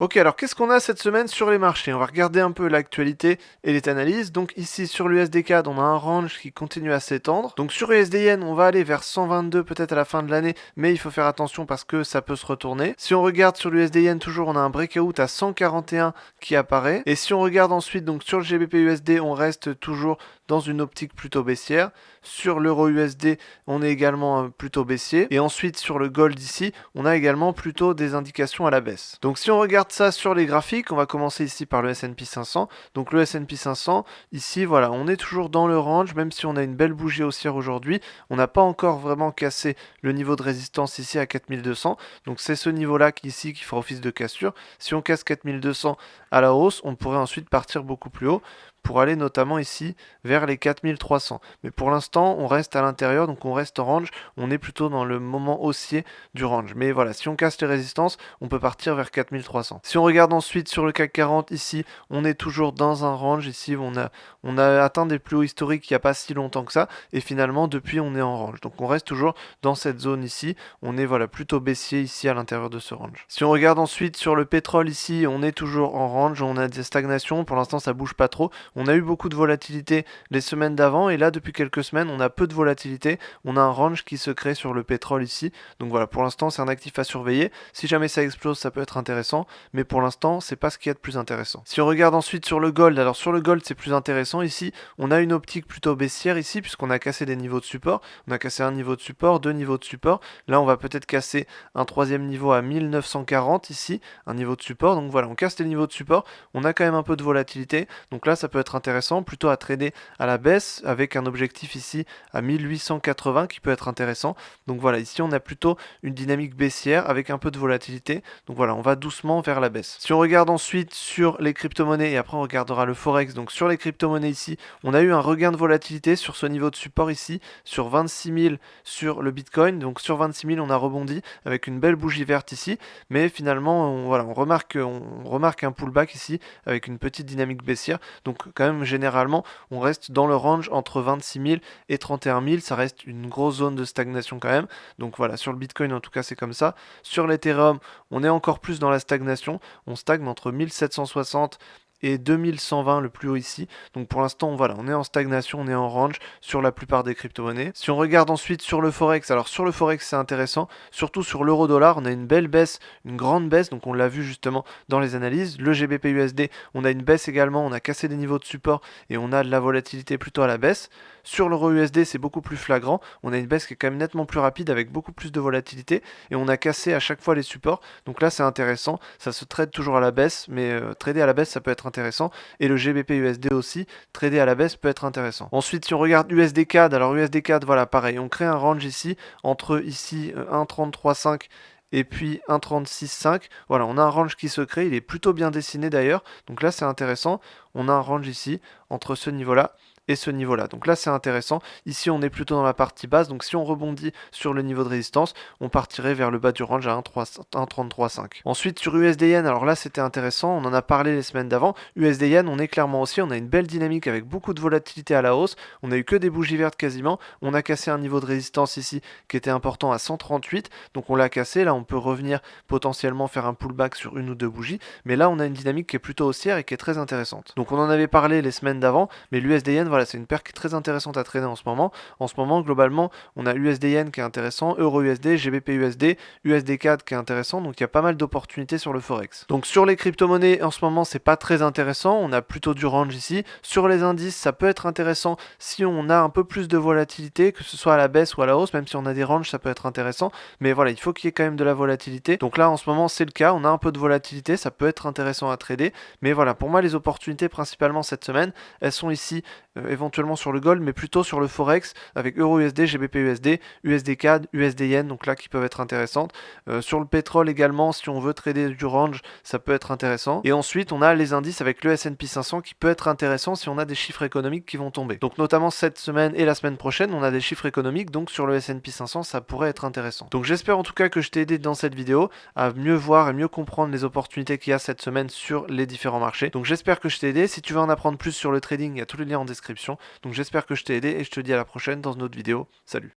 Ok, alors qu'est-ce qu'on a cette semaine sur les marchés? On va regarder un peu l'actualité et les analyses. Donc ici sur l'USD CAD, on a un range qui continue à s'étendre. Donc sur USD Yen, on va aller vers 122 peut-être à la fin de l'année, mais il faut faire attention parce que ça peut se retourner. Si on regarde sur l'USD Yen, toujours on a un breakout à 141 qui apparaît. Et si on regarde ensuite donc sur le GBP USD, on reste toujours dans une optique plutôt baissière. Sur l'euro USD, on est également plutôt baissier. Et ensuite sur le gold ici, on a également plutôt des indications à la baisse. Donc si on regarde ça sur les graphiques, on va commencer ici par le S&P 500. Donc le S&P 500, ici voilà, on est toujours dans le range, même si on a une belle bougie haussière aujourd'hui. On n'a pas encore vraiment cassé le niveau de résistance ici à 4200. Donc c'est ce niveau-là ici qui fera office de cassure. Si on casse 4200 à la hausse, on pourrait ensuite partir beaucoup plus haut pour aller notamment ici vers les 4300. Mais pour l'instant, on reste à l'intérieur, donc on reste en range. On est plutôt dans le moment haussier du range. Mais voilà, si on casse les résistances, on peut partir vers 4300. Si on regarde ensuite sur le CAC 40, ici, on est toujours dans un range. Ici, on a atteint des plus hauts historiques il n'y a pas si longtemps que ça. Et finalement, depuis, on est en range. Donc on reste toujours dans cette zone ici. On est voilà, plutôt baissier ici à l'intérieur de ce range. Si on regarde ensuite sur le pétrole ici, on est toujours en range. On a des stagnations. Pour l'instant, ça bouge pas trop. On a eu beaucoup de volatilité les semaines d'avant et là depuis quelques semaines on a peu de volatilité, on a un range qui se crée sur le pétrole ici, donc voilà, pour l'instant c'est un actif à surveiller, si jamais ça explose ça peut être intéressant, mais pour l'instant c'est pas ce qu'il y a de plus intéressant. Si on regarde ensuite sur le gold, alors sur le gold c'est plus intéressant ici, on a une optique plutôt baissière ici puisqu'on a cassé des niveaux de support, on a cassé un niveau de support, deux niveaux de support, là on va peut-être casser un troisième niveau à 1940 ici, un niveau de support, donc voilà, on casse les niveaux de support, on a quand même un peu de volatilité, donc là ça peut être intéressant, plutôt à trader à la baisse avec un objectif ici à 1880 qui peut être intéressant. Donc voilà, ici on a plutôt une dynamique baissière avec un peu de volatilité. Donc voilà, on va doucement vers la baisse. Si on regarde ensuite sur les crypto-monnaies et après on regardera le forex, donc sur les crypto-monnaies ici, on a eu un regain de volatilité sur ce niveau de support ici, sur 26 000 sur le Bitcoin. Donc sur 26 000 on a rebondi avec une belle bougie verte ici, mais finalement voilà, on remarque un pullback ici avec une petite dynamique baissière. Donc quand même généralement on reste dans le range entre 26 000 et 31 000, ça reste une grosse zone de stagnation quand même. Donc voilà, sur le Bitcoin en tout cas c'est comme ça. Sur l'Ethereum, on est encore plus dans la stagnation, on stagne entre 1760 et 2120 le plus haut ici. Donc pour l'instant, voilà, on est en stagnation, on est en range sur la plupart des crypto-monnaies. Si on regarde ensuite sur le Forex, alors sur le Forex c'est intéressant, surtout sur l'euro-dollar, on a une belle baisse, une grande baisse, donc on l'a vu justement dans les analyses. Le GBP USD, on a une baisse également, on a cassé des niveaux de support et on a de la volatilité plutôt à la baisse. Sur l'euro USD, c'est beaucoup plus flagrant, on a une baisse qui est quand même nettement plus rapide avec beaucoup plus de volatilité et on a cassé à chaque fois les supports. Donc là c'est intéressant, ça se trade toujours à la baisse, mais trader à la baisse ça peut être intéressant. Et le GBP USD aussi, trader à la baisse peut être intéressant. Ensuite, si on regarde USD CAD, alors USD CAD, voilà, pareil, on crée un range ici, entre ici 1,33,5 et puis 1,36,5. Voilà, on a un range qui se crée, il est plutôt bien dessiné d'ailleurs. Donc là, c'est intéressant. On a un range ici, entre ce niveau-là et ce niveau-là. Donc là, c'est intéressant. Ici, on est plutôt dans la partie basse. Donc si on rebondit sur le niveau de résistance, on partirait vers le bas du range à 1,33,5. Ensuite, sur USD Yen, alors là, c'était intéressant. On en a parlé les semaines d'avant. USD Yen, on est clairement aussi. On a une belle dynamique avec beaucoup de volatilité à la hausse. On a eu que des bougies vertes quasiment. On a cassé un niveau de résistance ici qui était important à 138. Donc on l'a cassé. Là, on peut revenir potentiellement faire un pullback sur une ou deux bougies. Mais là, on a une dynamique qui est plutôt haussière et qui est très intéressante. Donc on en avait parlé les semaines d'avant. Mais l'USD Yen, voilà, c'est une paire qui est très intéressante à trader en ce moment. En ce moment, globalement, on a USD Yen qui est intéressant, Euro USD, GBP USD, USD CAD qui est intéressant. Donc il y a pas mal d'opportunités sur le Forex. Donc sur les crypto-monnaies, en ce moment, c'est pas très intéressant. On a plutôt du range ici. Sur les indices, ça peut être intéressant si on a un peu plus de volatilité, que ce soit à la baisse ou à la hausse. Même si on a des ranges, ça peut être intéressant. Mais voilà, il faut qu'il y ait quand même de la volatilité. Donc là, en ce moment, c'est le cas. On a un peu de volatilité. Ça peut être intéressant à trader. Mais voilà, pour moi, les opportunités principalement cette semaine, elles sont ici, éventuellement sur le gold, mais plutôt sur le forex avec euro USD, GBP USD, USD CAD, USD Yen, donc là qui peuvent être intéressantes. Sur le pétrole également, si on veut trader du range, ça peut être intéressant. Et ensuite, on a les indices avec le S&P 500 qui peut être intéressant si on a des chiffres économiques qui vont tomber. Donc notamment cette semaine et la semaine prochaine, on a des chiffres économiques, donc sur le S&P 500, ça pourrait être intéressant. Donc j'espère en tout cas que je t'ai aidé dans cette vidéo à mieux voir et mieux comprendre les opportunités qu'il y a cette semaine sur les différents marchés. Donc j'espère que je t'ai aidé. Si tu veux en apprendre plus sur le trading, il y a tous les liens en description. Donc j'espère que je t'ai aidé et je te dis à la prochaine dans une autre vidéo. Salut!